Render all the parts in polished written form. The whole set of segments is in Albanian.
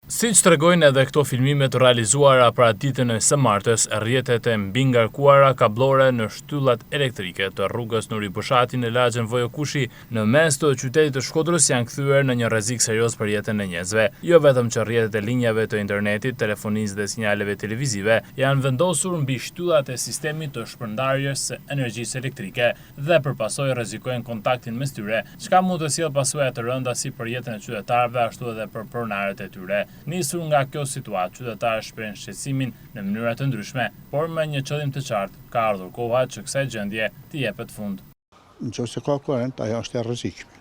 Siç tregojnë edhe këto filmimet realizuara pra ditën e së martës, rrjetet e mbi ngarkuara kablore në shtyllat elektrike të rrugës Nuri Bushati në lagjën Vojokushi në mes të qytetit të Shkodrës janë kthyer në një rrezik serioz për jetën e njerëzve. Jo vetëm që rrjetet e linjave të internetit, telefonisë dhe sinjaleve televizive janë vendosur mbi shtyllat e sistemit të shpërndarjes së energjisë elektrike dhe për pasojë rrezikojnë kontaktin mes tyre, çka mund të sjellë pasoja të rënda si për jetën e qytetarëve ashtu edhe për pronarët e tyre. Nisur nga kjo situatë, qytetarët shprehin shqetësimin në mënyra të ndryshme, por me një qëllim të qartë, ka ardhur koha që kësaj gjendje të jepet fund. Nëse ka korrent, ajo është e rrezikshme.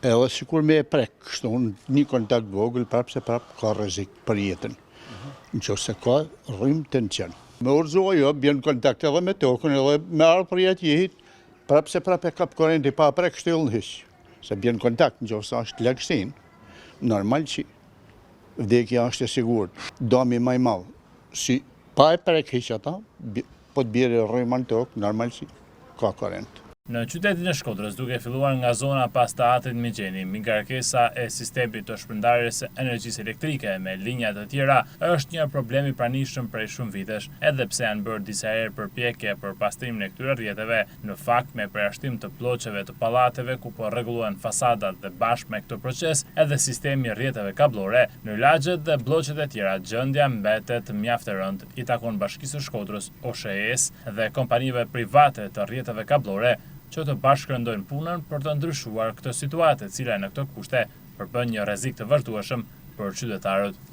Edhe sikur me e prek kështu një kontakt vogël, prapë ka rrezik për jetën. Nëse ka rrym tension. Me urzu ajo bën kontakt edhe me tokën, edhe me ardh për jetë, prapë kap korrenti pa prek shtyllën hiç. Se bën kontakt nëse është lagështin, normal që vdekja është e sigurt. Dami më i madh, si pa e prek hiç ata, po të bjerë rrymë në tokë, normal që ka korrent. Në qytetin e Shkodrës, duke filluar nga zona pas teatrit Migjeni, mi ngarkesa e sistemit të shpërndarjes së energjisë elektrike me linja të tjera është një problem i pranishëm prej shumë vitesh, edhe pse janë bërë disa herë përpjekje për pastrimin e këtyre rrjeteve, në fakt me përjashtim të ploçeve të pallateve ku po rregullohen fasadat dhe bashkë me këtë proces, edhe sistemi i rrjeteve kablore në lagjet dhe bllokët e tjera, gjendja mbetet mjaft e rëndë, i takon Bashkisë së Shkodrës, OSHE-s dhe kompanive private të rrjeteve kablore që të bashkërendojnë punën për të ndryshuar këtë situatë, e cila në këto kushte përbën një rrezik të vazhdueshëm për qytetarët.